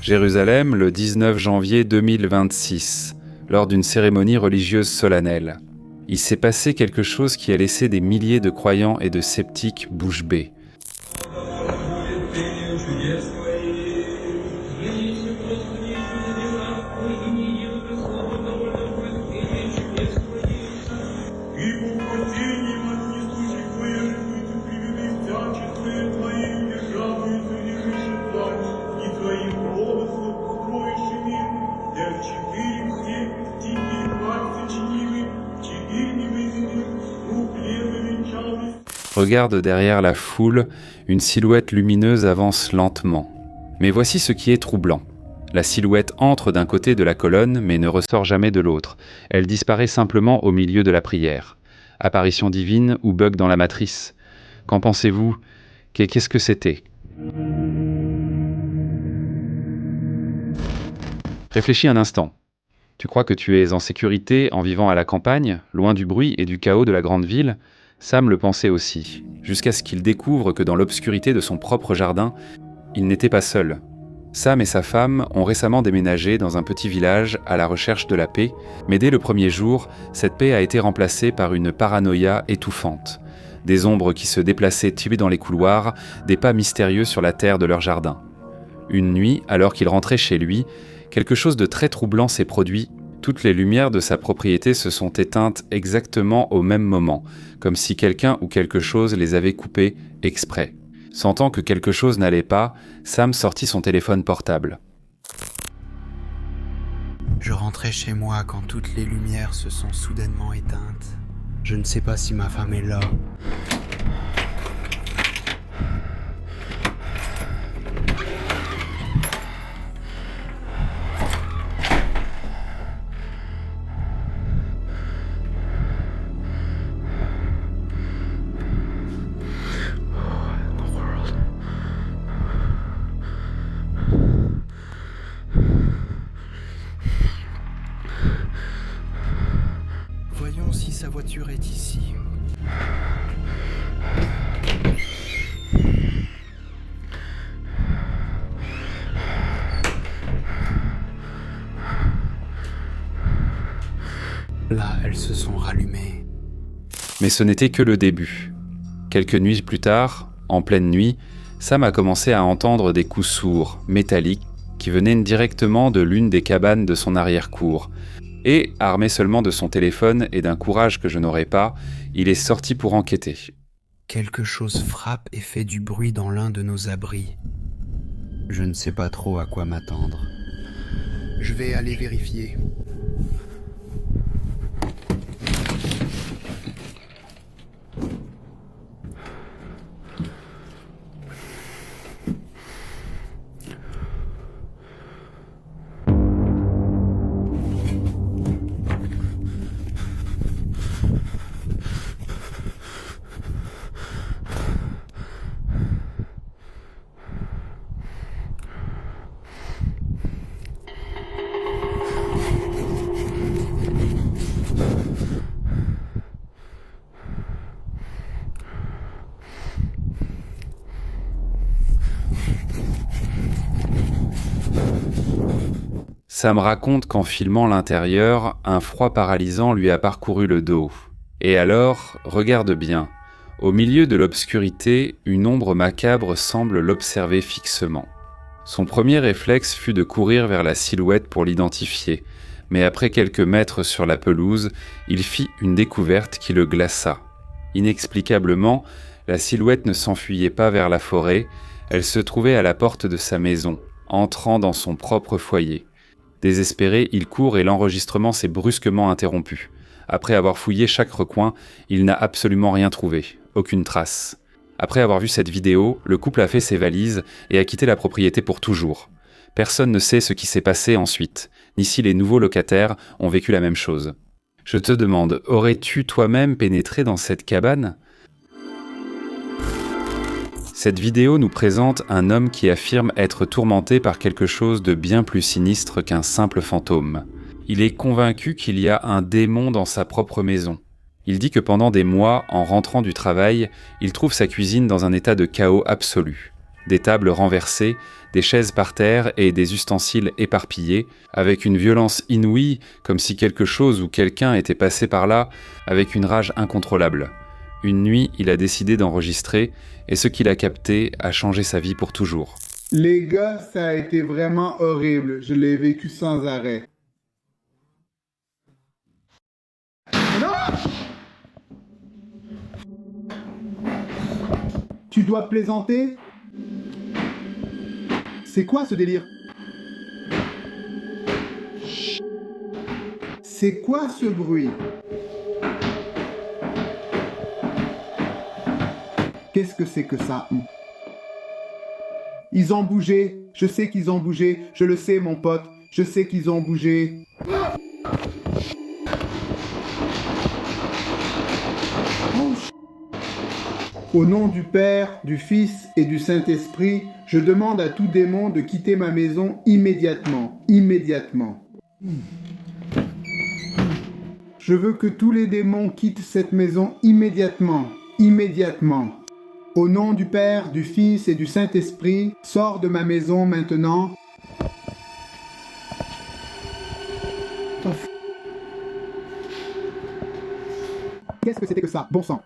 Jérusalem, le 19 janvier 2026, lors d'une cérémonie religieuse solennelle. Il s'est passé quelque chose qui a laissé des milliers de croyants et de sceptiques bouche bée. Regarde derrière la foule, une silhouette lumineuse avance lentement. Mais voici ce qui est troublant. La silhouette entre d'un côté de la colonne, mais ne ressort jamais de l'autre. Elle disparaît simplement au milieu de la prière. Apparition divine ou bug dans la matrice? Qu'en pensez-vous? Qu'est-ce que c'était? Réfléchis un instant. Tu crois que tu es en sécurité en vivant à la campagne, loin du bruit et du chaos de la grande ville? Sam le pensait aussi, jusqu'à ce qu'il découvre que dans l'obscurité de son propre jardin, il n'était pas seul. Sam et sa femme ont récemment déménagé dans un petit village à la recherche de la paix, mais dès le premier jour, cette paix a été remplacée par une paranoïa étouffante. Des ombres qui se déplaçaient tuées dans les couloirs, des pas mystérieux sur la terre de leur jardin. Une nuit, alors qu'il rentrait chez lui, quelque chose de très troublant s'est produit. Toutes les lumières de sa propriété se sont éteintes exactement au même moment, comme si quelqu'un ou quelque chose les avait coupées exprès. Sentant que quelque chose n'allait pas, Sam sortit son téléphone portable. Je rentrais chez moi quand toutes les lumières se sont soudainement éteintes. Je ne sais pas si ma femme est là. Voyons si sa voiture est ici. Là, elles se sont rallumées. Mais ce n'était que le début. Quelques nuits plus tard, en pleine nuit, Sam a commencé à entendre des coups sourds, métalliques, qui venaient directement de l'une des cabanes de son arrière-cour. Et, armé seulement de son téléphone et d'un courage que je n'aurais pas, il est sorti pour enquêter. Quelque chose frappe et fait du bruit dans l'un de nos abris. Je ne sais pas trop à quoi m'attendre. Je vais aller vérifier. Sam raconte qu'en filmant l'intérieur, un froid paralysant lui a parcouru le dos. Et alors, regarde bien, au milieu de l'obscurité, une ombre macabre semble l'observer fixement. Son premier réflexe fut de courir vers la silhouette pour l'identifier, mais après quelques mètres sur la pelouse, il fit une découverte qui le glaça. Inexplicablement, la silhouette ne s'enfuyait pas vers la forêt, elle se trouvait à la porte de sa maison, entrant dans son propre foyer. Désespéré, il court et l'enregistrement s'est brusquement interrompu. Après avoir fouillé chaque recoin, il n'a absolument rien trouvé, aucune trace. Après avoir vu cette vidéo, le couple a fait ses valises et a quitté la propriété pour toujours. Personne ne sait ce qui s'est passé ensuite, ni si les nouveaux locataires ont vécu la même chose. Je te demande, aurais-tu toi-même pénétré dans cette cabane ? Cette vidéo nous présente un homme qui affirme être tourmenté par quelque chose de bien plus sinistre qu'un simple fantôme. Il est convaincu qu'il y a un démon dans sa propre maison. Il dit que pendant des mois, en rentrant du travail, il trouve sa cuisine dans un état de chaos absolu. Des tables renversées, des chaises par terre et des ustensiles éparpillés, avec une violence inouïe, comme si quelque chose ou quelqu'un était passé par là avec une rage incontrôlable. Une nuit, il a décidé d'enregistrer, et ce qu'il a capté a changé sa vie pour toujours. Les gars, ça a été vraiment horrible. Je l'ai vécu sans arrêt. Non! Tu dois plaisanter? C'est quoi ce délire? C'est quoi ce bruit? Qu'est-ce que c'est que ça? Ils ont bougé. Je sais qu'ils ont bougé. Je le sais, mon pote. Je sais qu'ils ont bougé. Au nom du Père, du Fils et du Saint-Esprit, je demande à tout démon de quitter ma maison immédiatement. Immédiatement. Je veux que tous les démons quittent cette maison immédiatement. Immédiatement. Au nom du Père, du Fils et du Saint-Esprit, sors de ma maison maintenant. Qu'est-ce que c'était que ça? Bon sang.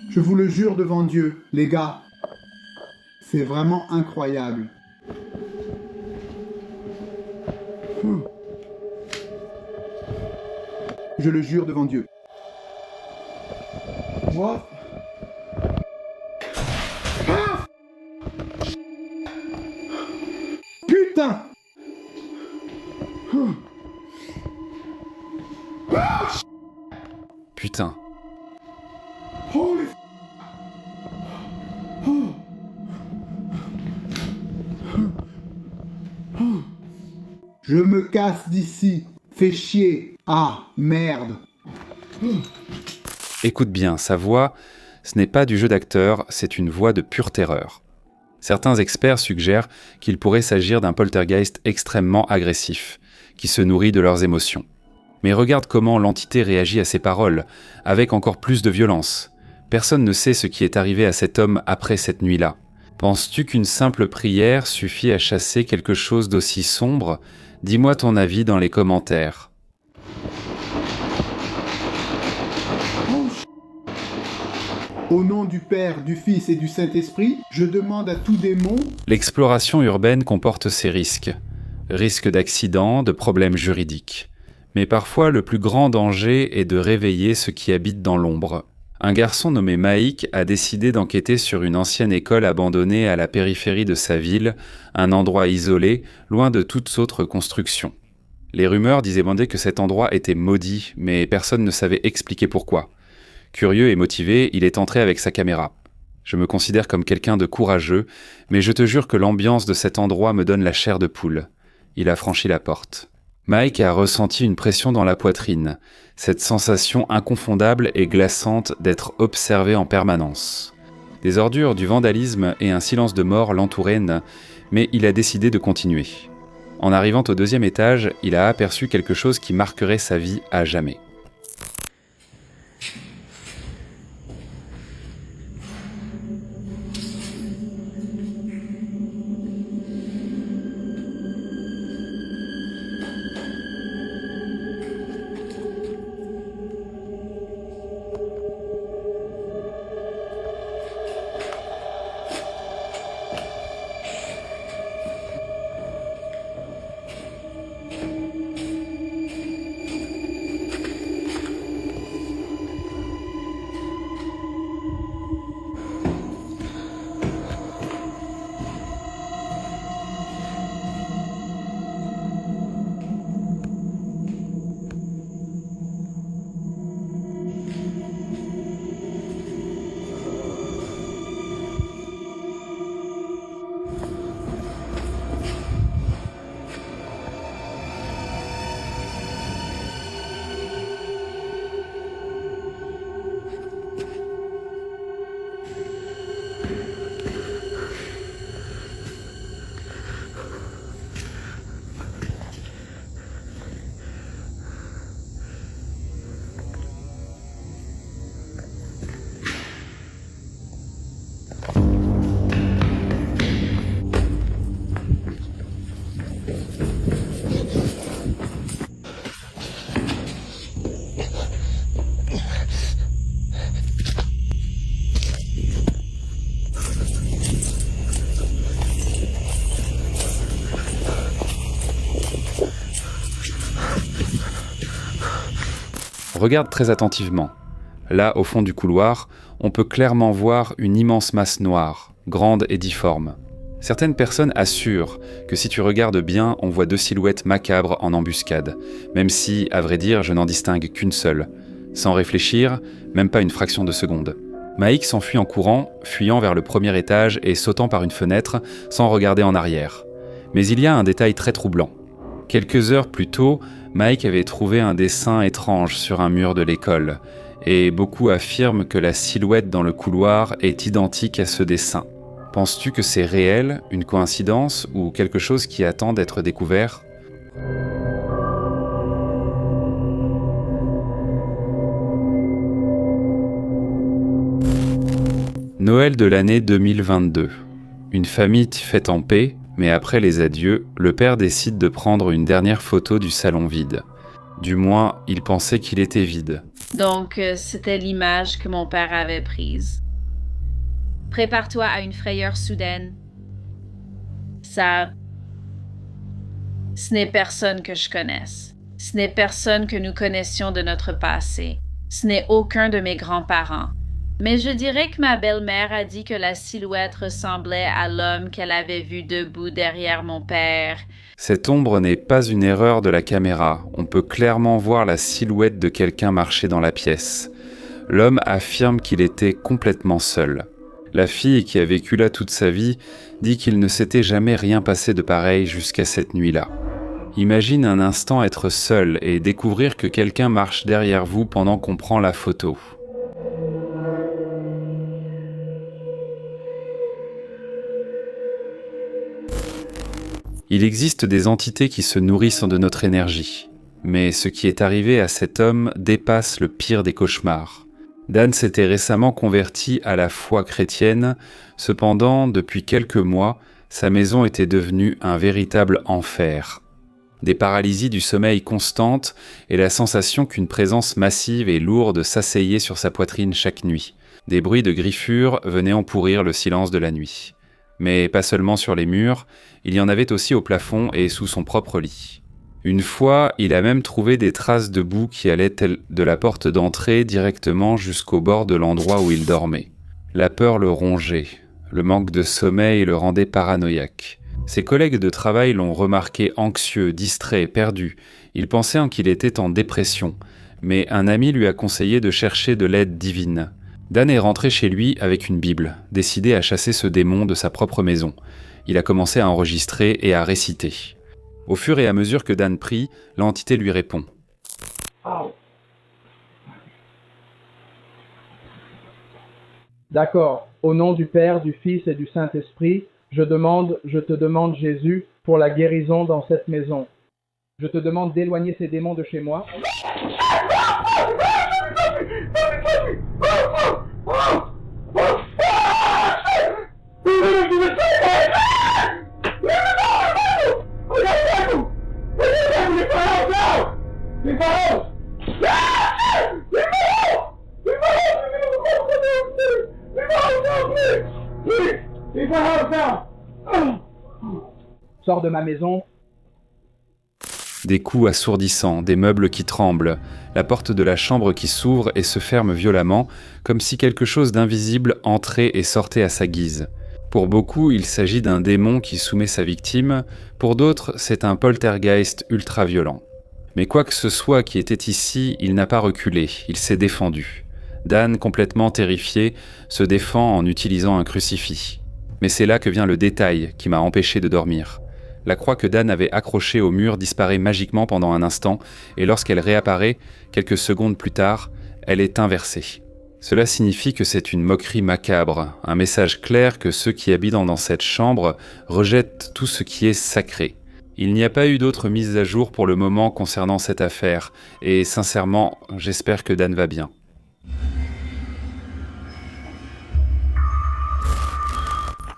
Je vous le jure devant Dieu, les gars. C'est vraiment incroyable. Je le jure devant Dieu. What? Ah! Putain! Putain. Holy... Je me casse d'ici. Fais chier. Ah, merde. Écoute bien, sa voix, ce n'est pas du jeu d'acteur, c'est une voix de pure terreur. Certains experts suggèrent qu'il pourrait s'agir d'un poltergeist extrêmement agressif, qui se nourrit de leurs émotions. Mais regarde comment l'entité réagit à ses paroles, avec encore plus de violence. Personne ne sait ce qui est arrivé à cet homme après cette nuit-là. Penses-tu qu'une simple prière suffit à chasser quelque chose d'aussi sombre? Dis-moi ton avis dans les commentaires. Au nom du Père, du Fils et du Saint-Esprit, je demande à tout démon... L'exploration urbaine comporte ses risques. Risques d'accidents, de problèmes juridiques. Mais parfois, le plus grand danger est de réveiller ceux qui habitent dans l'ombre. Un garçon nommé Maïk a décidé d'enquêter sur une ancienne école abandonnée à la périphérie de sa ville, un endroit isolé, loin de toute autre construction. Les rumeurs disaient bander que cet endroit était maudit, mais personne ne savait expliquer pourquoi. Curieux et motivé, il est entré avec sa caméra. Je me considère comme quelqu'un de courageux, mais je te jure que l'ambiance de cet endroit me donne la chair de poule. Il a franchi la porte. Mike a ressenti une pression dans la poitrine, cette sensation inconfondable et glaçante d'être observé en permanence. Des ordures, du vandalisme et un silence de mort l'entouraient, mais il a décidé de continuer. En arrivant au 2e étage, il a aperçu quelque chose qui marquerait sa vie à jamais. Regarde très attentivement. Là, au fond du couloir, on peut clairement voir une immense masse noire, grande et difforme. Certaines personnes assurent que si tu regardes bien, on voit 2 silhouettes macabres en embuscade, même si, à vrai dire, je n'en distingue qu'une seule. Sans réfléchir, même pas une fraction de seconde. Mike s'enfuit en courant, fuyant vers le premier étage et sautant par une fenêtre, sans regarder en arrière. Mais il y a un détail très troublant. Quelques heures plus tôt, Mike avait trouvé un dessin étrange sur un mur de l'école, et beaucoup affirment que la silhouette dans le couloir est identique à ce dessin. Penses-tu que c'est réel, une coïncidence ou quelque chose qui attend d'être découvert ? Noël de l'année 2022. Une famille fête en paix, mais après les adieux, le père décide de prendre une dernière photo du salon vide. Du moins, il pensait qu'il était vide. Donc, c'était l'image que mon père avait prise. Prépare-toi à une frayeur soudaine. Ça, ce n'est personne que je connaisse. Ce n'est personne que nous connaissions de notre passé. Ce n'est aucun de mes grands-parents. Mais je dirais que ma belle-mère a dit que la silhouette ressemblait à l'homme qu'elle avait vu debout derrière mon père. Cette ombre n'est pas une erreur de la caméra. On peut clairement voir la silhouette de quelqu'un marcher dans la pièce. L'homme affirme qu'il était complètement seul. La fille, qui a vécu là toute sa vie, dit qu'il ne s'était jamais rien passé de pareil jusqu'à cette nuit-là. Imagine un instant être seul et découvrir que quelqu'un marche derrière vous pendant qu'on prend la photo. Il existe des entités qui se nourrissent de notre énergie. Mais ce qui est arrivé à cet homme dépasse le pire des cauchemars. Dan s'était récemment converti à la foi chrétienne, cependant, depuis quelques mois, sa maison était devenue un véritable enfer. Des paralysies du sommeil constantes et la sensation qu'une présence massive et lourde s'asseyait sur sa poitrine chaque nuit. Des bruits de griffures venaient empourrir le silence de la nuit. Mais pas seulement sur les murs, il y en avait aussi au plafond et sous son propre lit. Une fois, il a même trouvé des traces de boue qui allaient de la porte d'entrée directement jusqu'au bord de l'endroit où il dormait. La peur le rongeait, le manque de sommeil le rendait paranoïaque. Ses collègues de travail l'ont remarqué anxieux, distrait, perdu. Ils pensaient qu'il était en dépression, mais un ami lui a conseillé de chercher de l'aide divine. Dan est rentré chez lui avec une Bible, décidé à chasser ce démon de sa propre maison. Il a commencé à enregistrer et à réciter. Au fur et à mesure que Dan prie, l'entité lui répond. D'accord. Au nom du Père, du Fils et du Saint-Esprit, je te demande Jésus, pour la guérison dans cette maison. Je te demande d'éloigner ces démons de chez moi. Sors de ma maison. Des coups assourdissants, des meubles qui tremblent, la porte de la chambre qui s'ouvre et se ferme violemment, comme si quelque chose d'invisible entrait et sortait à sa guise. Pour beaucoup, il s'agit d'un démon qui soumet sa victime, pour d'autres, c'est un poltergeist ultra-violent. Mais quoi que ce soit qui était ici, il n'a pas reculé, il s'est défendu. Dan, complètement terrifié, se défend en utilisant un crucifix. Mais c'est là que vient le détail qui m'a empêché de dormir. La croix que Dan avait accrochée au mur disparaît magiquement pendant un instant, et lorsqu'elle réapparaît, quelques secondes plus tard, elle est inversée. Cela signifie que c'est une moquerie macabre, un message clair que ceux qui habitent dans cette chambre rejettent tout ce qui est sacré. Il n'y a pas eu d'autres mises à jour pour le moment concernant cette affaire, et sincèrement, j'espère que Dan va bien.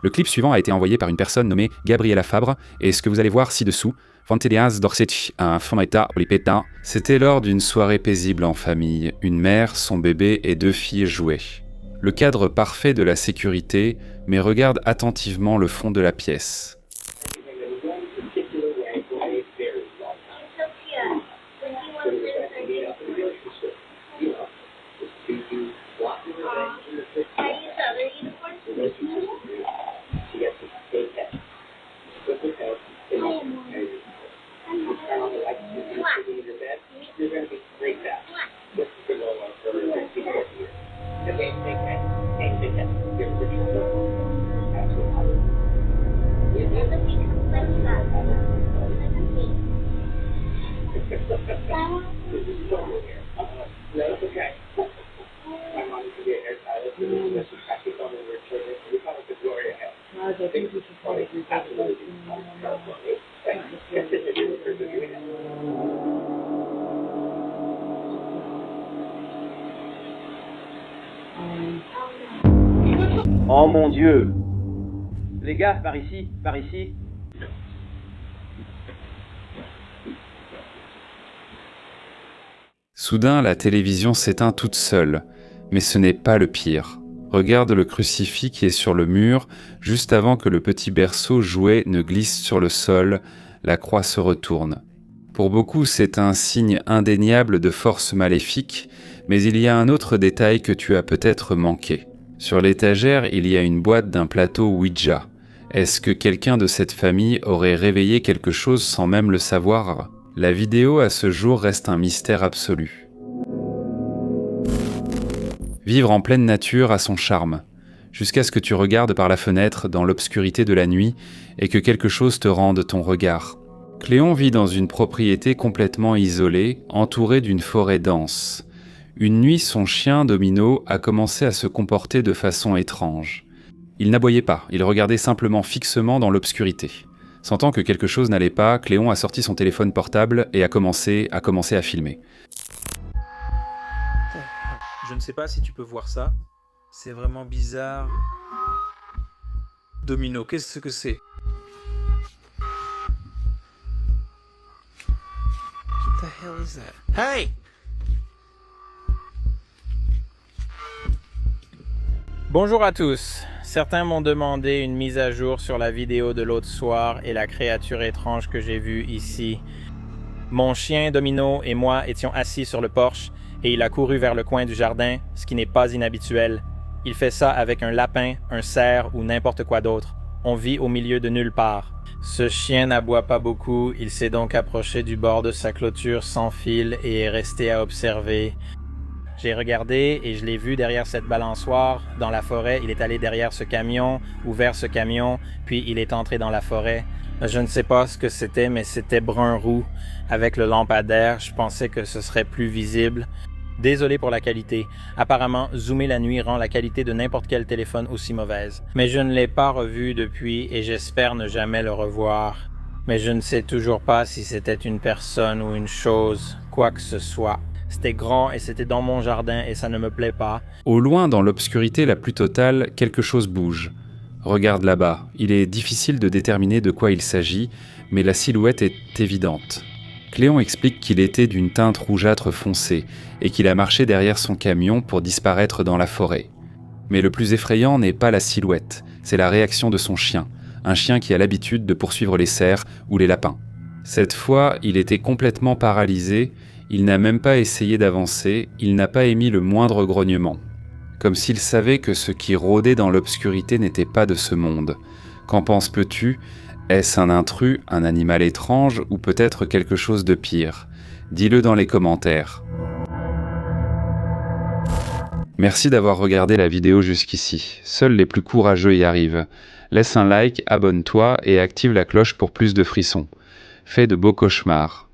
Le clip suivant a été envoyé par une personne nommée Gabriela Fabre, et ce que vous allez voir ci-dessous, c'était lors d'une soirée paisible en famille. Une mère, son bébé et 2 filles jouaient. Le cadre parfait de la sécurité, mais regarde attentivement le fond de la pièce. Oh mon Dieu! Les gars, par ici, par ici. Soudain, la télévision s'éteint toute seule, mais ce n'est pas le pire. Regarde le crucifix qui est sur le mur, juste avant que le petit berceau jouet ne glisse sur le sol, la croix se retourne. Pour beaucoup, c'est un signe indéniable de force maléfique, mais il y a un autre détail que tu as peut-être manqué. Sur l'étagère, il y a une boîte d'un plateau Ouija. Est-ce que quelqu'un de cette famille aurait réveillé quelque chose sans même le savoir ? La vidéo à ce jour reste un mystère absolu. Vivre en pleine nature a son charme, jusqu'à ce que tu regardes par la fenêtre dans l'obscurité de la nuit et que quelque chose te rende ton regard. Cléon vit dans une propriété complètement isolée, entourée d'une forêt dense. Une nuit, son chien, Domino, a commencé à se comporter de façon étrange. Il n'aboyait pas, il regardait simplement fixement dans l'obscurité. Sentant que quelque chose n'allait pas, Cléon a sorti son téléphone portable et a commencé à filmer. Je ne sais pas si tu peux voir ça. C'est vraiment bizarre. Domino, qu'est-ce que c'est? What the hell is that? Hey! Bonjour à tous. Certains m'ont demandé une mise à jour sur la vidéo de l'autre soir et la créature étrange que j'ai vue ici. Mon chien Domino et moi étions assis sur le porche et il a couru vers le coin du jardin, ce qui n'est pas inhabituel. Il fait ça avec un lapin, un cerf ou n'importe quoi d'autre. On vit au milieu de nulle part. Ce chien n'aboie pas beaucoup, il s'est donc approché du bord de sa clôture sans fil et est resté à observer. J'ai regardé et je l'ai vu derrière cette balançoire, dans la forêt. Il est allé derrière ce camion ou vers ce camion, puis il est entré dans la forêt. Je ne sais pas ce que c'était, mais c'était brun roux. Avec le lampadaire, je pensais que ce serait plus visible. Désolé pour la qualité. Apparemment, zoomer la nuit rend la qualité de n'importe quel téléphone aussi mauvaise. Mais je ne l'ai pas revu depuis et j'espère ne jamais le revoir. Mais je ne sais toujours pas si c'était une personne ou une chose, quoi que ce soit. C'était grand et c'était dans mon jardin et ça ne me plaît pas. Au loin, dans l'obscurité la plus totale, quelque chose bouge. Regarde là-bas, il est difficile de déterminer de quoi il s'agit, mais la silhouette est évidente. Cléon explique qu'il était d'une teinte rougeâtre foncée et qu'il a marché derrière son camion pour disparaître dans la forêt. Mais le plus effrayant n'est pas la silhouette, c'est la réaction de son chien, un chien qui a l'habitude de poursuivre les cerfs ou les lapins. Cette fois, il était complètement paralysé. Il n'a même pas essayé d'avancer, il n'a pas émis le moindre grognement. Comme s'il savait que ce qui rôdait dans l'obscurité n'était pas de ce monde. Qu'en penses-tu ? Est-ce un intrus, un animal étrange ou peut-être quelque chose de pire ? Dis-le dans les commentaires. Merci d'avoir regardé la vidéo jusqu'ici. Seuls les plus courageux y arrivent. Laisse un like, abonne-toi et active la cloche pour plus de frissons. Fais de beaux cauchemars.